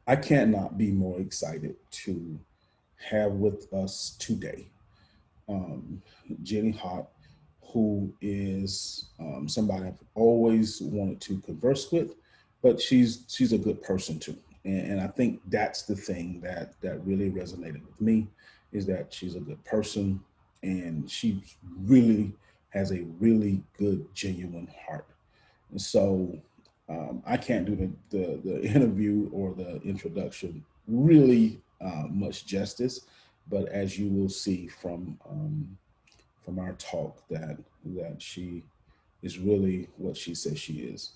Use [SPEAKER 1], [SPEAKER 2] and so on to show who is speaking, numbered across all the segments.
[SPEAKER 1] I cannot be more excited to have with us today Jeni Hott, who is somebody I've always wanted to converse with, but she's a good person too. And I think that's the thing that really resonated with me, is that she's a good person, and she really has a really good, genuine heart. And so I can't do the interview or the introduction really much justice, but as you will see from our talk, that she is really what she says she is.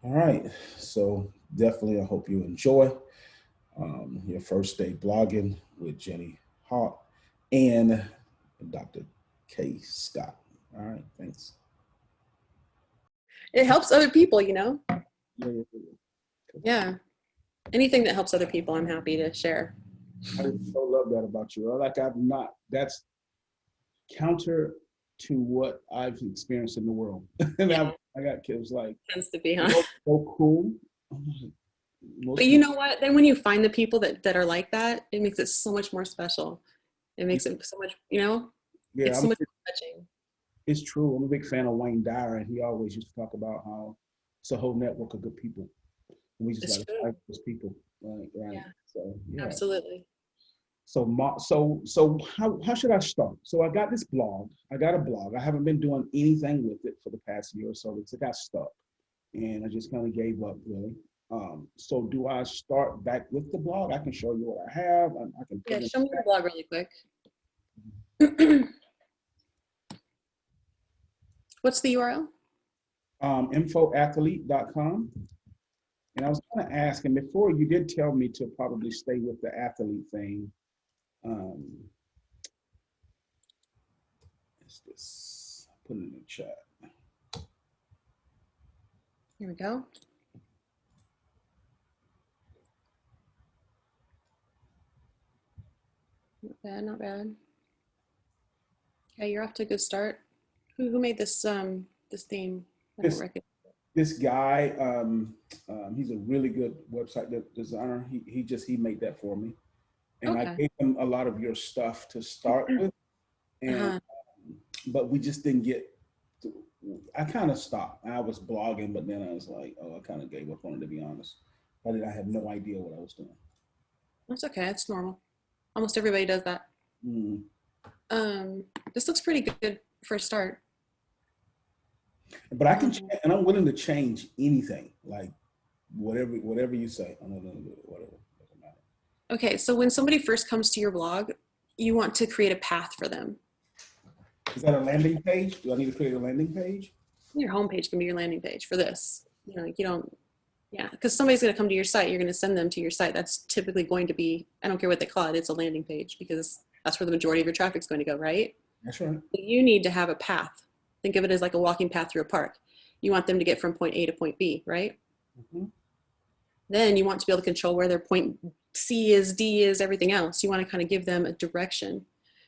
[SPEAKER 1] All right, so definitely I hope you enjoy your first day blogging with Jeni Hott and Dr. K. Scott. All right, thanks.
[SPEAKER 2] It helps other people, you know?
[SPEAKER 1] Yeah, yeah,
[SPEAKER 2] Yeah. Anything that helps other people, I'm happy to share.
[SPEAKER 1] I so love that about you. Like I'm not. That's counter to what I've experienced in the world. And
[SPEAKER 2] Yeah,
[SPEAKER 1] I got kids like,
[SPEAKER 2] tends to be,
[SPEAKER 1] you
[SPEAKER 2] huh?
[SPEAKER 1] know, so cool.
[SPEAKER 2] But
[SPEAKER 1] Most
[SPEAKER 2] you
[SPEAKER 1] people,
[SPEAKER 2] know what? Then when you find the people that are like that, it makes it so much more special. It makes it so much, you know,
[SPEAKER 1] yeah,
[SPEAKER 2] it's so much more touching.
[SPEAKER 1] it's true. I'm a big fan of Wayne Dyer, and he always used to talk about how it's a whole network of good people. And we just got
[SPEAKER 2] It's
[SPEAKER 1] to
[SPEAKER 2] true.
[SPEAKER 1] find those people. Right, right.
[SPEAKER 2] Yeah,
[SPEAKER 1] So yeah.
[SPEAKER 2] absolutely.
[SPEAKER 1] So how should I start? So I got this blog. I got a blog. I haven't been doing anything with it for the past year or so because it got stuck, and I just kind of gave up really. So do I start back with the blog? I can show you what I have. I can put
[SPEAKER 2] Yeah,
[SPEAKER 1] it in
[SPEAKER 2] show me your blog really quick. What's the URL?
[SPEAKER 1] INFOAthlete.com. And I was going to ask, and before you did tell me to probably stay with the athlete thing. Um, what's this? Put it in the chat.
[SPEAKER 2] Here we go. Not bad, not bad. Okay, you're off to a good start. Who made this this theme? I don't
[SPEAKER 1] This
[SPEAKER 2] recognize.
[SPEAKER 1] this guy, he's a really good website designer. He made that for me, and I
[SPEAKER 2] Okay.
[SPEAKER 1] gave him a lot of your stuff to start with, and
[SPEAKER 2] Uh-huh.
[SPEAKER 1] but we just didn't get. I kind of stopped. I was blogging, but then I was like, oh, I kind of gave up on it, to be honest. I had no idea what I was doing.
[SPEAKER 2] That's okay. It's normal. Almost everybody does that.
[SPEAKER 1] Mm.
[SPEAKER 2] Um, this looks pretty good for a start.
[SPEAKER 1] But I can,
[SPEAKER 2] Um,
[SPEAKER 1] and I'm willing to change anything, like whatever you say. I'm willing to do it, whatever. Doesn't matter.
[SPEAKER 2] okay, so when somebody first comes to your blog, you want to create a path for them.
[SPEAKER 1] Is that a landing page? Do I need to create a landing page?
[SPEAKER 2] Your homepage can be your landing page for this. You know, you don't, yeah, because somebody's going to come to your site. You're going to send them to your site. That's typically going to be, I don't care what they call it, it's a landing page because that's where the majority of your traffic is going to go, right?
[SPEAKER 1] That's right.
[SPEAKER 2] You need to have a path. Think of it as like a walking path through a park. You want them to get from point A to point B, right?
[SPEAKER 1] Mm-hmm.
[SPEAKER 2] Then you want to be able to control where their point C is, D is, everything else. You want to kind of give them a direction.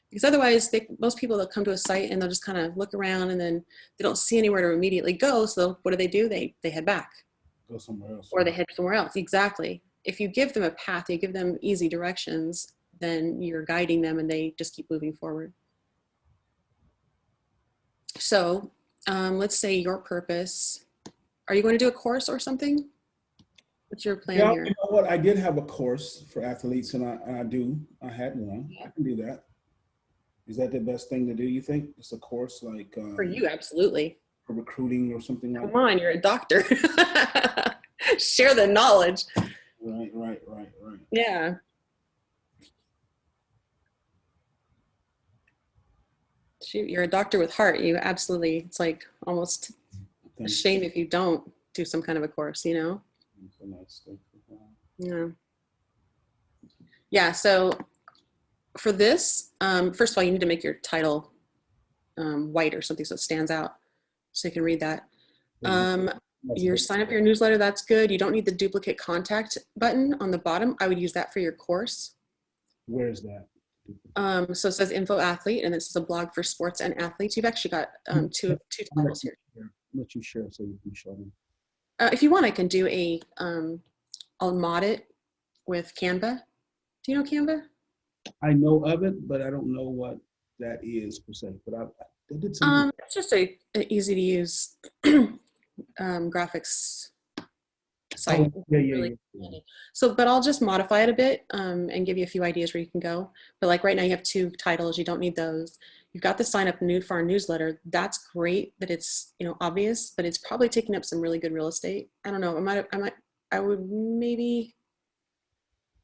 [SPEAKER 2] Because otherwise, most people that come to a site and they'll just kind of look around and then they don't see anywhere to immediately go. So what do? They head back.
[SPEAKER 1] Go somewhere else.
[SPEAKER 2] Or they head somewhere else. Exactly. If you give them a path, you give them easy directions, then you're guiding them and they just keep moving forward. So let's say your purpose. Are you going to do a course or something? What's your plan
[SPEAKER 1] Yeah,
[SPEAKER 2] here?
[SPEAKER 1] you know what? I did have a course for athletes, and I do. I had one. I can do that. Is that the best thing to do? You think it's a course like
[SPEAKER 2] For you, absolutely.
[SPEAKER 1] for recruiting or something like
[SPEAKER 2] Come on, you're a doctor. Share the knowledge.
[SPEAKER 1] that? Right.
[SPEAKER 2] Yeah. Shoot, you're a doctor with heart. You absolutely, it's like almost a
[SPEAKER 1] Thank
[SPEAKER 2] shame if you don't do some kind of a course, you know?
[SPEAKER 1] you. So nice. Thank you.
[SPEAKER 2] Yeah. Yeah. So for this, first of all, you need to make your title white or something so it stands out so you can read that. Your sign up for your newsletter, that's good. You don't need the duplicate contact button on the bottom. I would use that for your course.
[SPEAKER 1] Where's that?
[SPEAKER 2] So it says INFOAthlete, and this is a blog for sports and athletes. You've actually got two titles here.
[SPEAKER 1] Let you share so you can show me.
[SPEAKER 2] If you want, I can do I'll mod it with Canva. Do you know Canva?
[SPEAKER 1] I know of it, but I don't know what that is per se. But I did something.
[SPEAKER 2] It's just a easy to use graphics site.
[SPEAKER 1] Oh, yeah.
[SPEAKER 2] Really. So, but I'll just modify it a bit and give you a few ideas where you can go. But like right now you have 2 titles, you don't need those. You've got the sign up for our newsletter. That's great that it's, obvious, but it's probably taking up some really good real estate. I don't know. I would maybe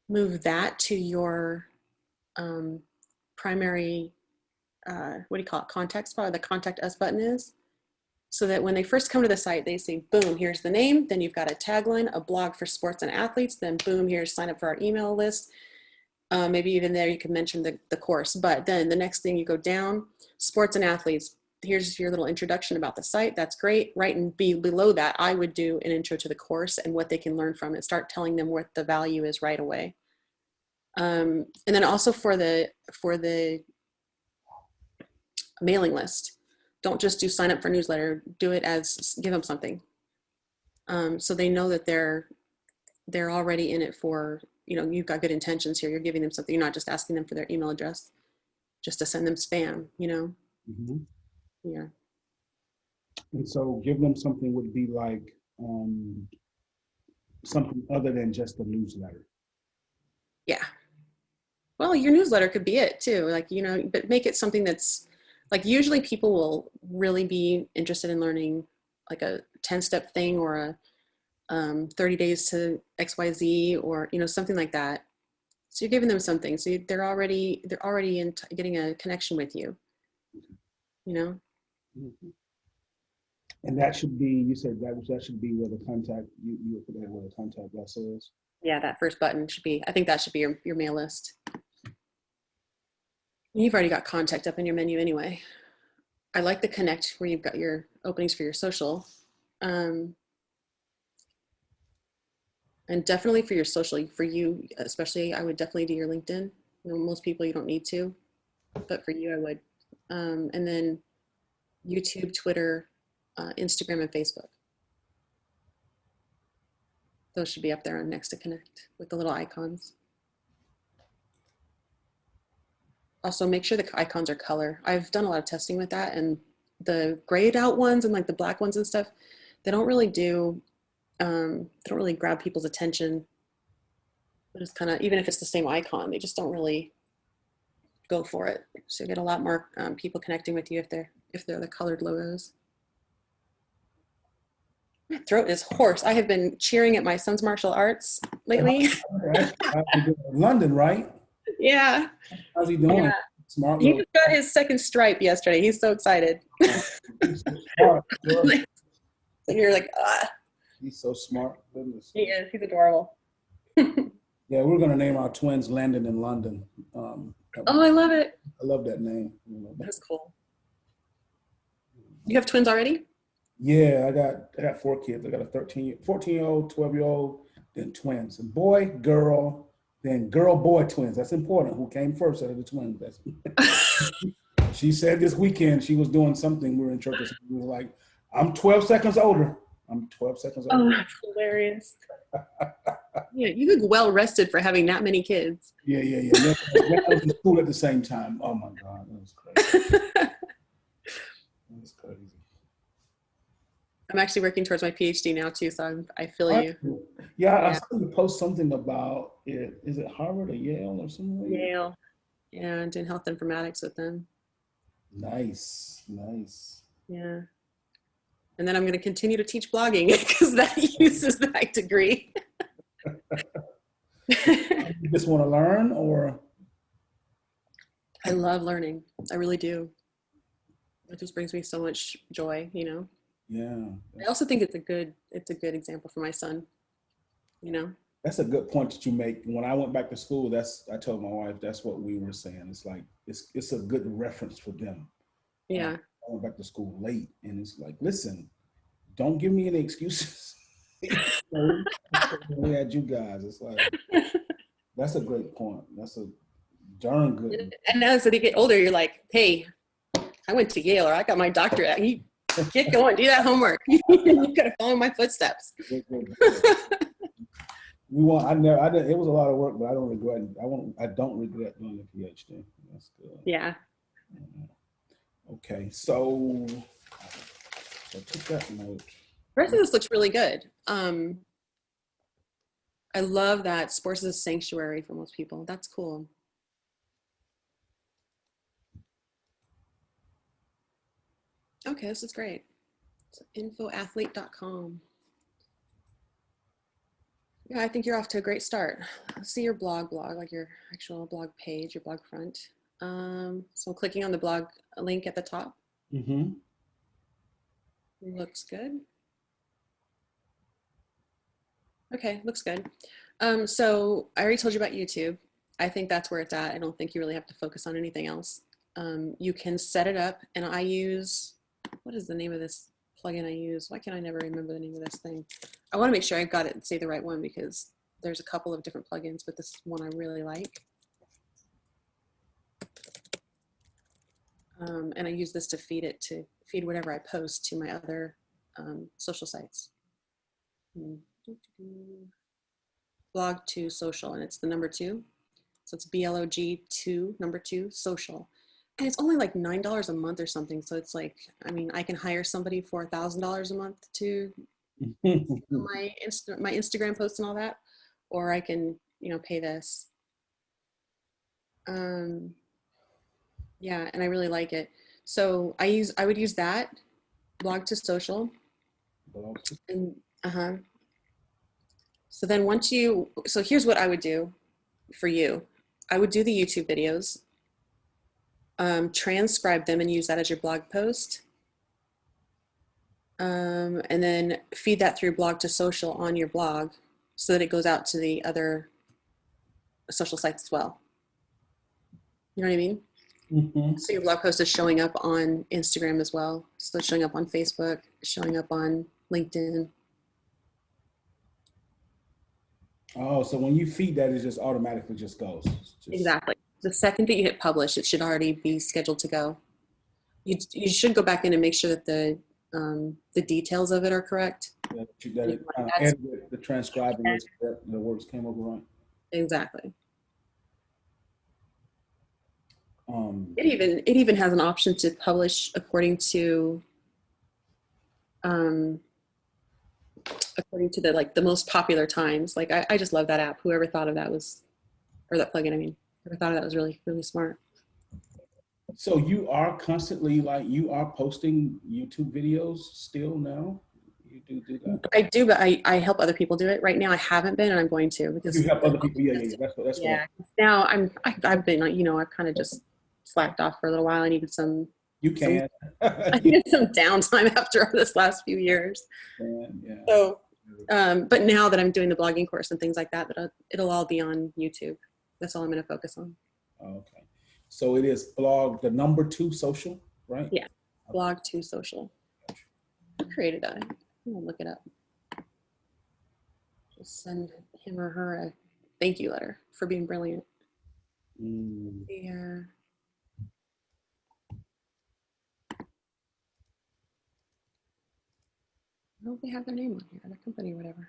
[SPEAKER 2] move that to your primary, what do you call it? Contact spot, or the contact us button is. So that when they first come to the site, they say, boom, here's the name. Then you've got a tagline, a blog for sports and athletes. Then boom, here's sign up for our email list. Maybe even there you can mention the course. But then the next thing you go down, sports and athletes. Here's your little introduction about the site. That's great. Right, and below that, I would do an intro to the course and what they can learn from it. Start telling them what the value is right away. And then also for the mailing list. Don't just do sign up for newsletter, do it as, give them something. So they know that they're already in it for, you've got good intentions here. You're giving them something. You're not just asking them for their email address just to send them spam,
[SPEAKER 1] Mm-hmm.
[SPEAKER 2] Yeah.
[SPEAKER 1] And so give them something would be like something other than just a newsletter.
[SPEAKER 2] Yeah. Well, your newsletter could be it too. Like, but make it something that's, like, usually people will really be interested in learning like a 10-step thing or a 30 days to XYZ or, something like that. So you're giving them something. So they're already getting a connection with you,
[SPEAKER 1] Mm-hmm. And that should be, you said that should be where the contact, you put that where the contact us is?
[SPEAKER 2] Yeah, that first button should be, I think that should be your mail list. You've already got contact up in your menu anyway. I like the connect where you've got your openings for your social. And definitely for your social, for you especially, I would definitely do your LinkedIn. Most people you don't need to, but for you I would. And then YouTube, Twitter, Instagram, and Facebook. Those should be up there on next to connect with the little icons. Also, make sure the icons are color. I've done a lot of testing with that, and the grayed out ones and like the black ones and stuff, they don't really grab people's attention. But it's kind of, even if it's the same icon, they just don't really go for it. So you get a lot more people connecting with you if they're the colored logos. My throat is hoarse. I have been cheering at my son's martial arts lately.
[SPEAKER 1] London, right?
[SPEAKER 2] Yeah.
[SPEAKER 1] How's he doing?
[SPEAKER 2] Yeah.
[SPEAKER 1] Smart.
[SPEAKER 2] He just got his second stripe yesterday. He's so excited.
[SPEAKER 1] Smart.
[SPEAKER 2] And you're like, ah.
[SPEAKER 1] He's so smart. Goodness.
[SPEAKER 2] He is. He's adorable.
[SPEAKER 1] Yeah, we're going to name our twins Landon and London.
[SPEAKER 2] Oh, I love it.
[SPEAKER 1] I love that name.
[SPEAKER 2] That's cool. You have twins already?
[SPEAKER 1] Yeah, I got 4 kids. I got a 14-year-old, 12-year-old, then twins. And boy, girl, then girl, boy twins. That's important. Who came first out of the twins? She said this weekend she was doing something. We were in church. She was like, I'm 12 seconds older. I'm 12 seconds older.
[SPEAKER 2] Oh, that's hilarious. Yeah, you look well rested for having that many kids.
[SPEAKER 1] Yeah. I was in school at the same time. Oh my God, that was crazy. That was crazy.
[SPEAKER 2] I'm actually working towards my PhD now too, so I feel you.
[SPEAKER 1] Yeah, I saw you post something about it. Is it Harvard or Yale or something?
[SPEAKER 2] Yale. Yeah, I'm doing Health Informatics with them.
[SPEAKER 1] Nice.
[SPEAKER 2] Yeah. And then I'm going to continue to teach blogging because that uses that degree.
[SPEAKER 1] You just want to learn, or?
[SPEAKER 2] I love learning. I really do. It just brings me so much joy,
[SPEAKER 1] Yeah.
[SPEAKER 2] I also think it's a good example for my son,
[SPEAKER 1] That's a good point that you make. When I went back to school, I told my wife, that's what we were saying. It's like, it's a good reference for them.
[SPEAKER 2] Yeah.
[SPEAKER 1] I went back to school late, and it's like, listen, don't give me any excuses. We had you guys. It's like, that's a great point. That's a darn good.
[SPEAKER 2] And as they get older, you're like, hey, I went to Yale, or I got my doctorate. You get going, do that homework. You gotta follow my footsteps.
[SPEAKER 1] I did, it was a lot of work, but I don't regret it. I don't regret doing the PhD. That's good.
[SPEAKER 2] Yeah.
[SPEAKER 1] Okay, so I took that note.
[SPEAKER 2] The rest of this looks really good. I love that sports is a sanctuary for most people. That's cool. Okay, this is great. So INFOAthlete.com. Yeah, I think you're off to a great start. Let's see your blog, like your actual blog page, your blog front. So clicking on the blog link at the top.
[SPEAKER 1] Mm-hmm.
[SPEAKER 2] Looks good. Okay, looks good. So I already told you about YouTube. I think that's where it's at. I don't think you really have to focus on anything else. You can set it up, and I use, what is the name of this plugin I use? Why can't I never remember the name of this thing? I want to make sure I got it and say the right one, because there's a couple of different plugins, but this one I really like. And I use this to feed whatever I post to my other social sites. Blog to social, and it's the number 2. So it's BLOG2, number 2, social. And it's only like $9 a month or something. So it's like, I mean, I can hire somebody for $1,000 a month to my Instagram posts and all that, or I can, pay this. Yeah, and I really like it. So I would use that, blog to social. And so then so here's what I would do for you. I would do the YouTube videos, transcribe them and use that as your blog post. And then feed that through blog to social on your blog so that it goes out to the other social sites as well. You know what I mean? Mm-hmm. So your blog post is showing up on Instagram as well. So it's showing up on Facebook, showing up on LinkedIn.
[SPEAKER 1] Oh, so when you feed that, it just automatically just goes.
[SPEAKER 2] Exactly. The second that you hit publish, it should already be scheduled to go. You should go back in and make sure that the details of it are correct.
[SPEAKER 1] And the transcribing, the words came over right.
[SPEAKER 2] Exactly. It even has an option to publish according to the most popular times. Like I just love that app. Whoever thought of that or that plugin, whoever thought of that was really, really smart.
[SPEAKER 1] So you are constantly you are posting YouTube videos still now? You do that?
[SPEAKER 2] I do, but I help other people do it. Right now I haven't been, and I'm going to, because
[SPEAKER 1] you help other people. Yeah. That's
[SPEAKER 2] yeah. Now I've been, I've kind of just slacked off for a little while. I needed some.
[SPEAKER 1] You can.
[SPEAKER 2] I needed some downtime after this last few years.
[SPEAKER 1] Yeah.
[SPEAKER 2] So, but now that I'm doing the blogging course and things like that, it'll all be on YouTube. That's all I'm going to focus on.
[SPEAKER 1] Okay. So it is blog, the number 2 social, right?
[SPEAKER 2] Yeah. Blog to social. I created that. I'm going to look it up. Just send him or her a thank you letter for being brilliant. Yeah. I don't know if they have their name on here, their company or whatever.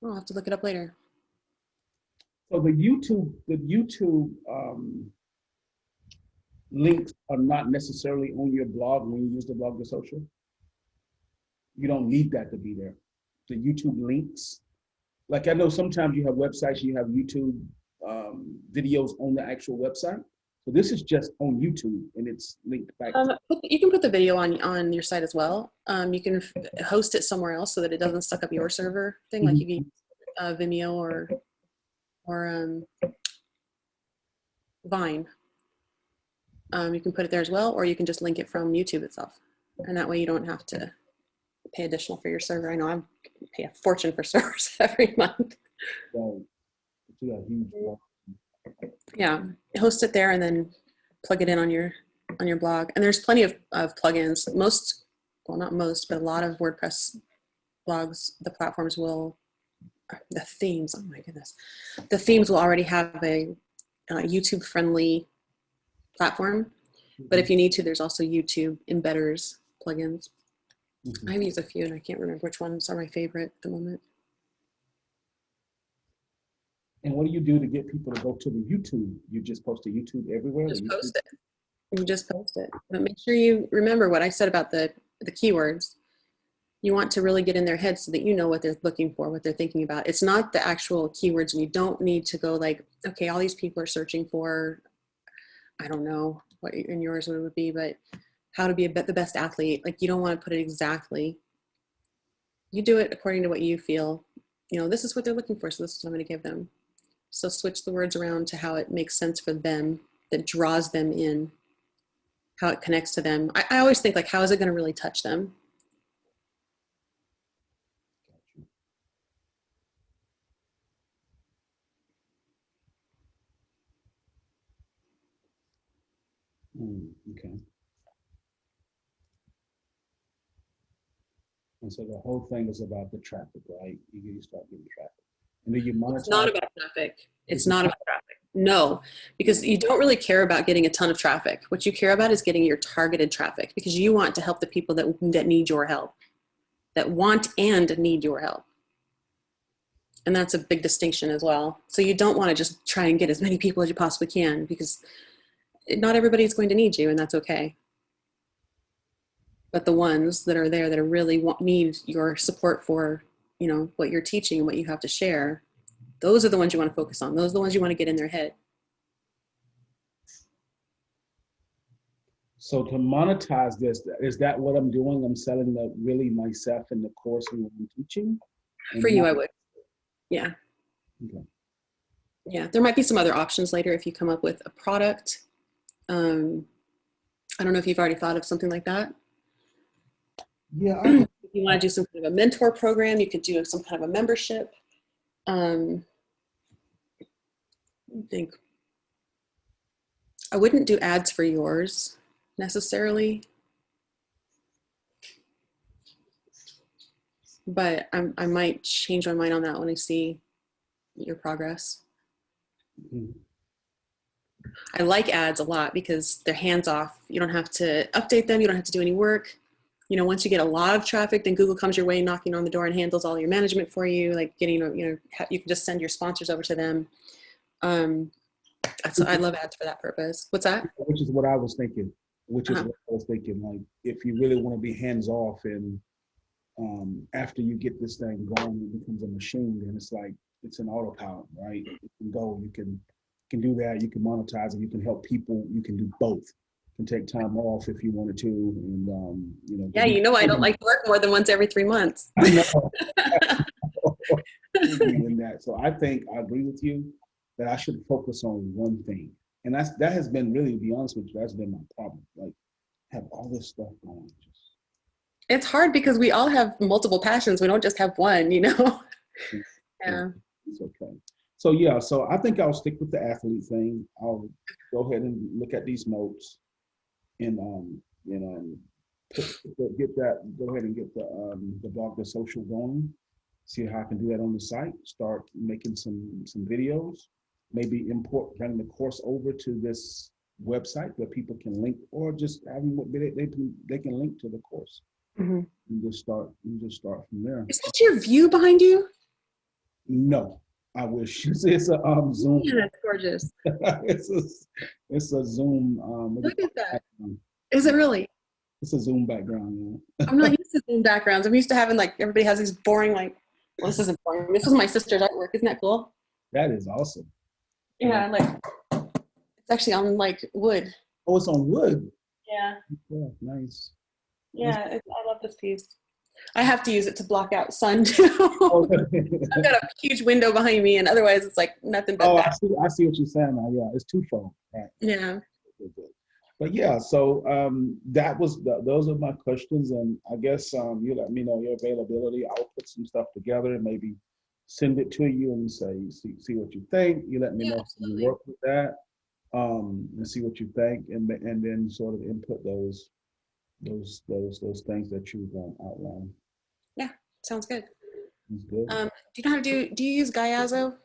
[SPEAKER 2] I'll have to look it up later.
[SPEAKER 1] So the YouTube links are not necessarily on your blog when you use the blog to social. You don't need that to be there. The YouTube links, like I know sometimes you have websites, you have YouTube videos on the actual website. So this is just on YouTube and it's linked back.
[SPEAKER 2] You can put the video on your site as well. You can host it somewhere else so that it doesn't suck up your server thing. Like you can use Vimeo or Vine. You can put it there as well, or you can just link it from YouTube itself. And that way you don't have to pay additional for your server. I know I pay a fortune for servers every month. Yeah, host it there and then plug it in on your blog. And there's plenty of plugins. Not most, but a lot of WordPress blogs, the platforms will, the themes, oh my goodness. The themes will already have a YouTube friendly platform. But if you need to, there's also YouTube embedders plugins.
[SPEAKER 1] Mhm.
[SPEAKER 2] I've used a few and I can't remember which ones are my favorite at the moment.
[SPEAKER 1] And what do you do to get people to go to the YouTube? You just post to YouTube everywhere?
[SPEAKER 2] Just
[SPEAKER 1] YouTube?
[SPEAKER 2] post it. You just post it. But make sure you remember what I said about the keywords. You want to really get in their head so that you know what they're looking for, what they're thinking about. It's not the actual keywords, and you don't need to go like, okay, all these people are searching for, I don't know what in yours what it would be, but how to be the best athlete. Like, you don't want to put it exactly. You do it according to what you feel. You know, this is what they're looking for, so this is what I'm going to give them. So switch the words around to how it makes sense for them, that draws them in, how it connects to them. I always think like, how is it going to really touch them?
[SPEAKER 1] Okay. And so the whole thing is about the traffic, right? You start getting traffic. And then you
[SPEAKER 2] It's not
[SPEAKER 1] monetize.
[SPEAKER 2] about traffic. It's not about traffic. No, because you don't really care about getting a ton of traffic. What you care about is getting your targeted traffic, because you want to help the people that need your help, that want and need your help. And that's a big distinction as well. So you don't want to just try and get as many people as you possibly can, because not everybody's going to need you, and that's okay. But the ones that are there that are really need your support for, you know, what you're teaching and what you have to share, those are the ones you want to focus on. Those are the ones you want to get in their head.
[SPEAKER 1] So to monetize this, is that what I'm doing? I'm selling the really myself in the course and what I'm teaching?
[SPEAKER 2] For you, I would. Yeah.
[SPEAKER 1] Okay.
[SPEAKER 2] Yeah. There might be some other options later if you come up with a product. I don't know if you've already thought of something like that.
[SPEAKER 1] Yeah.
[SPEAKER 2] If you want to do some kind of a mentor program, you could do some kind of a membership. I think I wouldn't do ads for yours necessarily, but I might change my mind on that when I see your progress.
[SPEAKER 1] Mhm.
[SPEAKER 2] I like ads a lot because they're hands off. You don't have to update them. You don't have to do any work. You know, once you get a lot of traffic, then Google comes your way, knocking on the door, and handles all your management for you. Like getting, you know, you can just send your sponsors over to them. So I love ads for that purpose. What's that?
[SPEAKER 1] Which is what I was thinking. What
[SPEAKER 2] Uh-huh.
[SPEAKER 1] I was thinking. Like, if you really want to be hands off, and after you get this thing going, it becomes a machine. And it's like it's an autopilot, right? You can go. You can do that. You can monetize it. You can help people. You can do both. You can take time off if you wanted to, and you know.
[SPEAKER 2] Yeah, you know, I don't like to work more than once every 3 months.
[SPEAKER 1] I know. In that, so I think I agree with you that I should focus on one thing, and that has been really, to be honest with you, that's been my problem. Like, have all this stuff going.
[SPEAKER 2] It's hard because we all have multiple passions. We don't just have one, you know? Yeah.
[SPEAKER 1] It's okay. So yeah, so I think I'll stick with the athlete thing. I'll go ahead and look at these notes and you know, get that. Go ahead and get the blog, the social going. See how I can do that on the site. Start making some videos. Maybe bring the course over to this website where people can link, or just having they can link to the course.
[SPEAKER 2] Mm-hmm.
[SPEAKER 1] And just start from there.
[SPEAKER 2] Is that your view behind you?
[SPEAKER 1] No, I wish. It's a Zoom.
[SPEAKER 2] Yeah, that's gorgeous.
[SPEAKER 1] it's a Zoom.
[SPEAKER 2] Look at that. Is it really?
[SPEAKER 1] It's a Zoom background. Yeah.
[SPEAKER 2] I'm not used to Zoom backgrounds. I'm used to having like everybody has these boring like. Well, this isn't boring. This is my sister's artwork. Isn't that cool?
[SPEAKER 1] That is awesome.
[SPEAKER 2] Yeah, like it's actually on like wood.
[SPEAKER 1] Oh, it's on wood.
[SPEAKER 2] Yeah.
[SPEAKER 1] Yeah, nice.
[SPEAKER 2] Yeah, I love this piece. I have to use it to block out sun too. I've got a huge window behind me, and otherwise it's like nothing but.
[SPEAKER 1] Oh, I see what you're saying now. Yeah, it's twofold. Right.
[SPEAKER 2] Yeah.
[SPEAKER 1] But yeah, so those are my questions, and I guess you let me know your availability. I'll put some stuff together and maybe send it to you and see what you think. You let me know if you work with that, and see what you think, and then sort of input those things that you've outlined.
[SPEAKER 2] Yeah, sounds good.
[SPEAKER 1] That's good.
[SPEAKER 2] Do you know how to do you use Gyazo?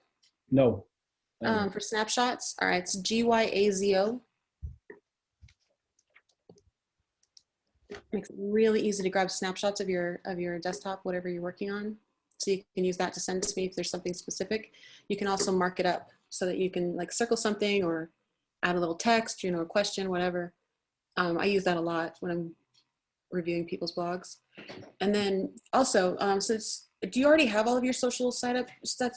[SPEAKER 1] No.
[SPEAKER 2] For snapshots? All right, it's GYAZO. Makes it really easy to grab snapshots of your desktop, whatever you're working on. So you can use that to send to me if there's something specific. You can also mark it up so that you can like circle something or add a little text, you know, a question, whatever. I use that a lot when I'm reviewing people's blogs. And then also, do you already have all of your social site up stuff?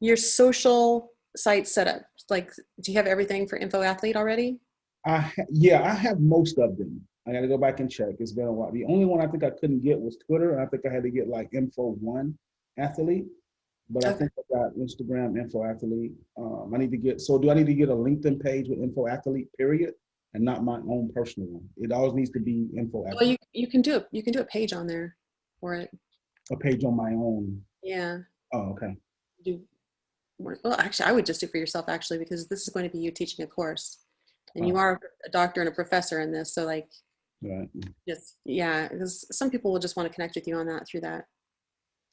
[SPEAKER 2] Your social site set up? Like, do you have everything for INFOAthlete already?
[SPEAKER 1] Yeah, I have most of them. I got to go back and check. It's been a while. The only one I think I couldn't get was Twitter. And I think I had to get like INFOAthlete. But I
[SPEAKER 2] Okay.
[SPEAKER 1] think I got Instagram, INFOAthlete. I need to get, so do I need to get a LinkedIn page with INFOAthlete, period? And not my own personal one? It always needs to be
[SPEAKER 2] Well,
[SPEAKER 1] INFOAthlete.
[SPEAKER 2] you can do a page on there for it.
[SPEAKER 1] A page on my own.
[SPEAKER 2] Yeah.
[SPEAKER 1] Oh, okay.
[SPEAKER 2] Do well, actually, I would just do for yourself actually, because this is going to be you teaching a course, and you are a doctor and a professor in this. So like,
[SPEAKER 1] Right.
[SPEAKER 2] just yeah, because some people will just want to connect with you on that through that.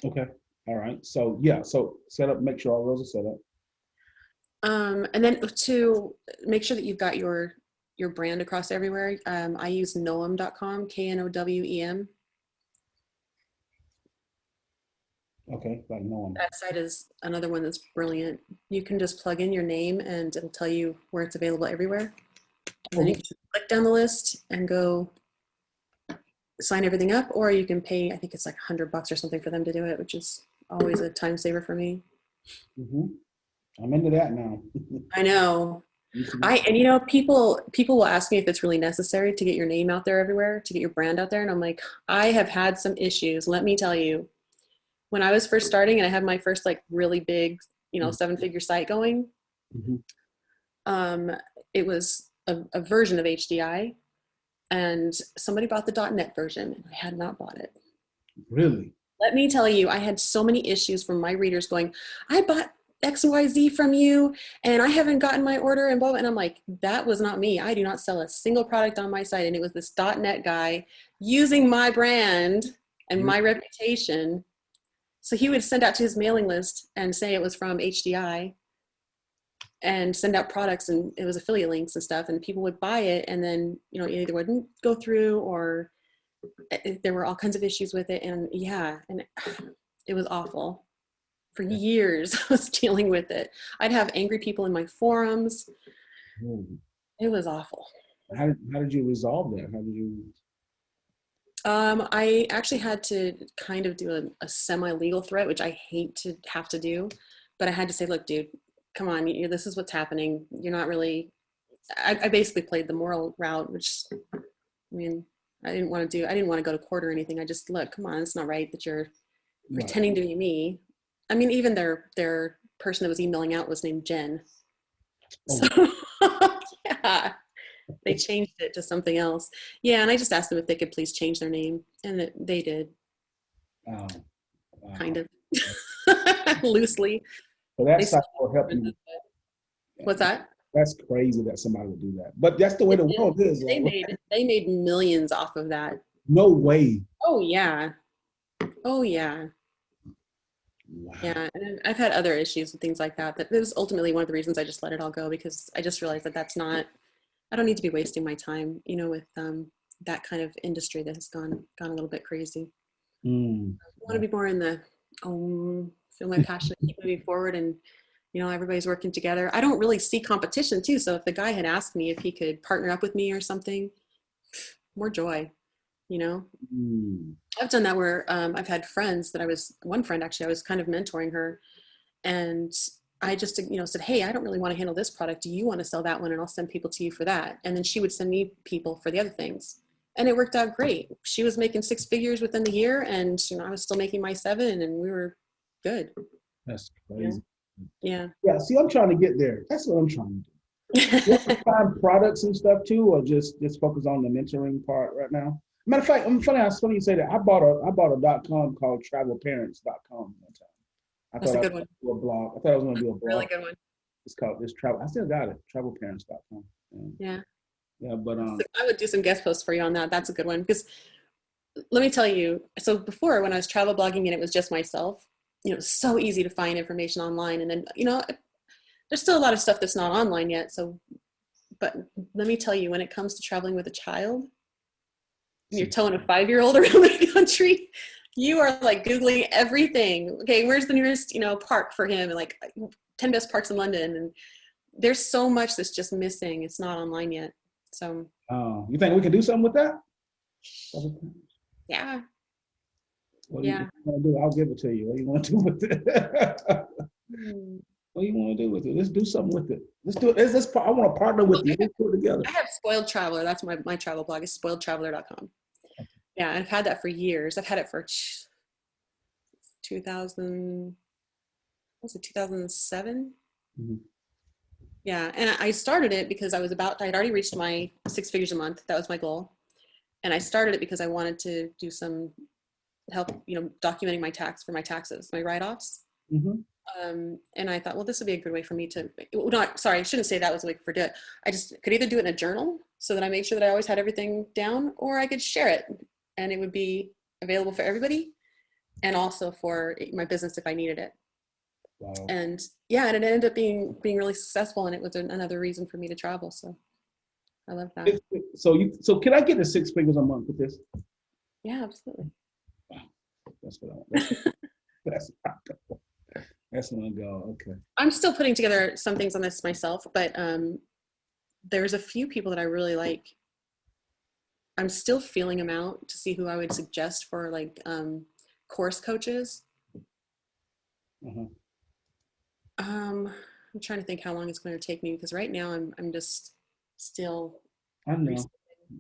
[SPEAKER 1] Okay. All right. So yeah. So set up. Make sure all those are set up.
[SPEAKER 2] And then to make sure that you've got your brand across everywhere, I use knowem.com, KNOWEM.
[SPEAKER 1] Okay. Like no one.
[SPEAKER 2] That site is another one that's brilliant. You can just plug in your name and it'll tell you where it's available everywhere. And then you can click down the list and go sign everything up, or you can pay, I think it's like $100 or something for them to do it, which is always a time saver for me.
[SPEAKER 1] Mm-hmm. I'm into that now.
[SPEAKER 2] I know. And you know, people will ask me if it's really necessary to get your name out there everywhere, to get your brand out there. And I'm like, I have had some issues. Let me tell you, when I was first starting and I had my first like really big, you know, 7-figure site going, it was a version of HDI, and somebody bought the .NET version and I had not bought it.
[SPEAKER 1] Really?
[SPEAKER 2] Let me tell you, I had so many issues from my readers going, I bought XYZ from you and I haven't gotten my order and blah, blah. And I'm like, that was not me. I do not sell a single product on my site. And it was this .NET guy using my brand and my reputation. So he would send out to his mailing list and say it was from HDI and send out products, and it was affiliate links and stuff, and people would buy it, and then, you know, it either wouldn't go through or there were all kinds of issues with it. And yeah, and it was awful. For years I was dealing with it. I'd have angry people in my forums. It was awful.
[SPEAKER 1] How did you resolve that? How did you?
[SPEAKER 2] I actually had to kind of do a semi-legal threat, which I hate to have to do, but I had to say, look, dude, come on, this is what's happening. You're not really, I basically played the moral route, which, I mean, I didn't want to go to court or anything. I just, look, come on, it's not right that you're pretending to be me. I mean, even their person that was emailing out was named Jen. So yeah, they changed it to something else. Yeah, and I just asked them if they could please change their name, and they did. Kind of loosely.
[SPEAKER 1] So that's will help you.
[SPEAKER 2] What's that?
[SPEAKER 1] That's crazy that somebody would do that, but that's the way the world is.
[SPEAKER 2] They made millions off of that.
[SPEAKER 1] No way.
[SPEAKER 2] Oh yeah. Oh yeah.
[SPEAKER 1] Wow.
[SPEAKER 2] Yeah, and I've had other issues and things like that. That was ultimately one of the reasons I just let it all go, because I just realized that that's not. I don't need to be wasting my time, you know, with that kind of industry that has gone a little bit crazy. I want to be more in the feel my passion, keep moving forward, and you know, everybody's working together. I don't really see competition too. So if the guy had asked me if he could partner up with me or something, more joy, you know. I've done that where I've had friends that one friend actually, I was kind of mentoring her, and I just, you know, said, hey, I don't really want to handle this product. Do you want to sell that one? And I'll send people to you for that. And then she would send me people for the other things. And it worked out great. She was making 6 figures within the year, and you know, I was still making my 7, and we were good.
[SPEAKER 1] That's crazy.
[SPEAKER 2] Yeah.
[SPEAKER 1] Yeah. See, I'm trying to get there. That's what I'm trying to do. You have to find products and stuff too, or just focus on the mentoring part right now. Matter of fact, it's funny you say that. I bought a .com called travelparents.com one time.
[SPEAKER 2] That's a good one.
[SPEAKER 1] Do a blog. I thought I was going to do a blog.
[SPEAKER 2] Really good one.
[SPEAKER 1] It's called travel. I still got it. Travelparents.com.
[SPEAKER 2] Yeah.
[SPEAKER 1] Yeah, but
[SPEAKER 2] I would do some guest posts for you on that. That's a good one, because let me tell you. So before, when I was travel blogging and it was just myself, you know, it's so easy to find information online, and then, you know, there's still a lot of stuff that's not online yet. So But let me tell you, when it comes to traveling with a child, and you're towing a 5-year-old around the country, you are like Googling everything. Okay, where's the nearest, park for him? And like 10 best parks in London. And there's so much that's just missing. It's not online yet. So.
[SPEAKER 1] You think we can do something with that?
[SPEAKER 2] Yeah.
[SPEAKER 1] What do you want to do? I'll give it to you. What do you want to do with it? What do you want to do with it? Let's do something with it. Let's do it. I want to partner with you. Let's do it together.
[SPEAKER 2] I have Spoiled Traveler. That's my travel blog is spoiledtraveler.com. Yeah, and I've had that for years. I've had it for 2007? Mm-hmm. Yeah, and I started it because I had already reached my 6 figures a month. That was my goal. And I started it because I wanted to do some help, documenting my taxes, my write-offs. Mm-hmm. And I thought, well, this would be a good way for me to, I shouldn't say that was a way for do it. I just could either do it in a journal so that I made sure that I always had everything down, or I could share it and it would be available for everybody and also for my business if I needed it. Wow. And yeah, and it ended up being really successful, and it was another reason for me to travel. So I love that.
[SPEAKER 1] So can I get the 6 figures a month with this?
[SPEAKER 2] Yeah, absolutely.
[SPEAKER 1] Wow. That's what I want. That's my goal. Okay. I'm
[SPEAKER 2] still putting together some things on this myself, but there's a few people that I really like. I'm still feeling them out to see who I would suggest for like course coaches. Uh-huh. I'm trying to think how long it's going to take me, because right now I'm just still.
[SPEAKER 1] I know.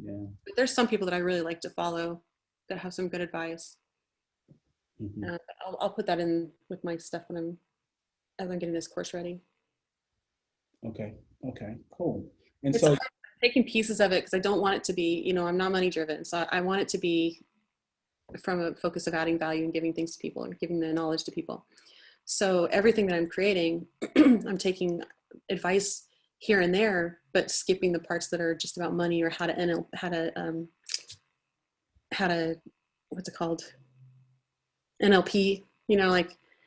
[SPEAKER 1] Yeah.
[SPEAKER 2] But there's some people that I really like to follow that have some good advice. Mm-hmm. I'll put that in with my stuff as I'm getting this course ready.
[SPEAKER 1] Okay, cool. And
[SPEAKER 2] it's so taking pieces of it, because I don't want it to be, I'm not money driven. So I want it to be from a focus of adding value and giving things to people and giving the knowledge to people. So everything that I'm creating, I'm taking advice here and there, but skipping the parts that are just about money or how to what's it called? NLP,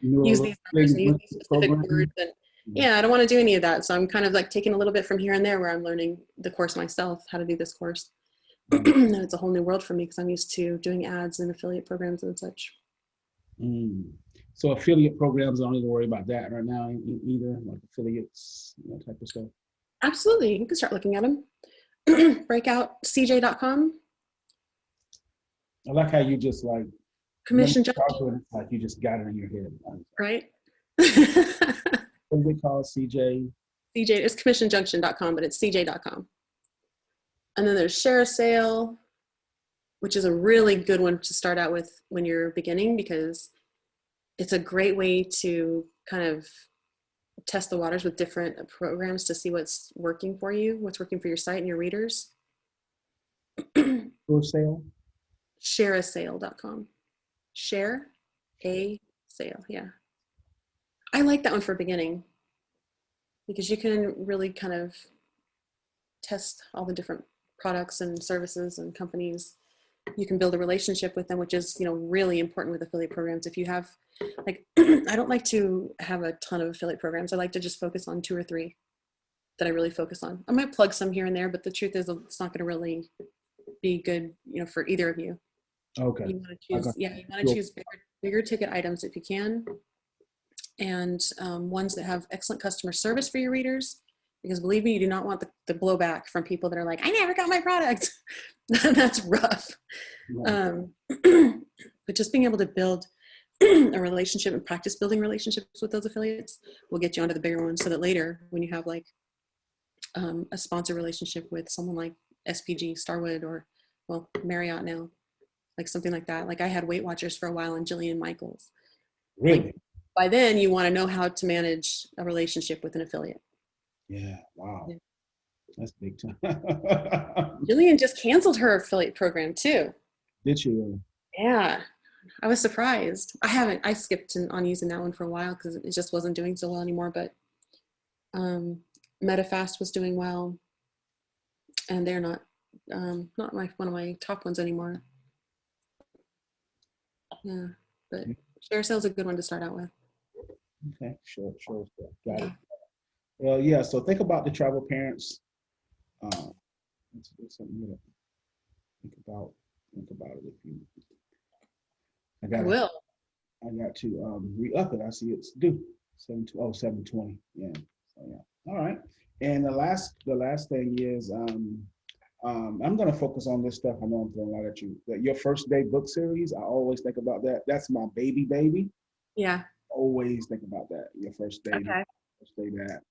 [SPEAKER 2] use these numbers and use these specific words. And yeah, I don't want to do any of that. So I'm kind of like taking a little bit from here and there, where I'm learning the course myself, how to do this course. And it's a whole new world for me, because I'm used to doing ads and affiliate programs and such.
[SPEAKER 1] So affiliate programs, I don't need to worry about that right now either, like affiliates, that type of stuff.
[SPEAKER 2] Absolutely. You can start looking at them. Breakoutcj.com.
[SPEAKER 1] I like how you just like
[SPEAKER 2] commission junction.
[SPEAKER 1] Like you just got it in your head.
[SPEAKER 2] Right.
[SPEAKER 1] What do they call CJ?
[SPEAKER 2] CJ, it's commissionjunction.com, but it's CJ.com. And then there's Share a Sale, which is a really good one to start out with when you're beginning, because it's a great way to kind of test the waters with different programs to see what's working for you, what's working for your site and your readers.
[SPEAKER 1] For sale?
[SPEAKER 2] Shareasale.com. Share a sale. Yeah. I like that one for beginning, because you can really kind of test all the different products and services and companies. You can build a relationship with them, which is, really important with affiliate programs. If you have, like, I don't like to have a ton of affiliate programs. I like to just focus on 2 or 3 that I really focus on. I might plug some here and there, but the truth is it's not going to really be good, for either of you.
[SPEAKER 1] Okay.
[SPEAKER 2] You want to choose bigger ticket items if you can, and ones that have excellent customer service for your readers. Because believe me, you do not want the blowback from people that are like, I never got my product. That's rough. Right. But just being able to build a relationship and practice building relationships with those affiliates will get you onto the bigger ones, so that later when you have like a sponsor relationship with someone like SPG, Starwood, or Marriott now, like something like that. Like I had Weight Watchers for a while and Jillian Michaels.
[SPEAKER 1] Really?
[SPEAKER 2] Like, by then you want to know how to manage a relationship with an affiliate.
[SPEAKER 1] Yeah. Wow. Yeah. That's big time.
[SPEAKER 2] Jillian just canceled her affiliate program too.
[SPEAKER 1] Did she really?
[SPEAKER 2] Yeah. I was surprised. I skipped on using that one for a while because it just wasn't doing so well anymore, but MetaFast was doing well, and they're not one of my top ones anymore. Yeah, but Share Sale is a good one to start out with.
[SPEAKER 1] Okay, sure. Got it. Well, yeah, so think about the travel parents. It's something to think about. Think about it if you.
[SPEAKER 2] I will.
[SPEAKER 1] I got to re-up it. I see it's due 7/20. Yeah. So yeah. All right. And the last thing is I'm gonna focus on this stuff. I know I'm throwing a lot at you. Your first day book series, I always think about that. That's my baby.
[SPEAKER 2] Yeah.
[SPEAKER 1] Always think about that. Your first day,
[SPEAKER 2] Okay.
[SPEAKER 1] first day that.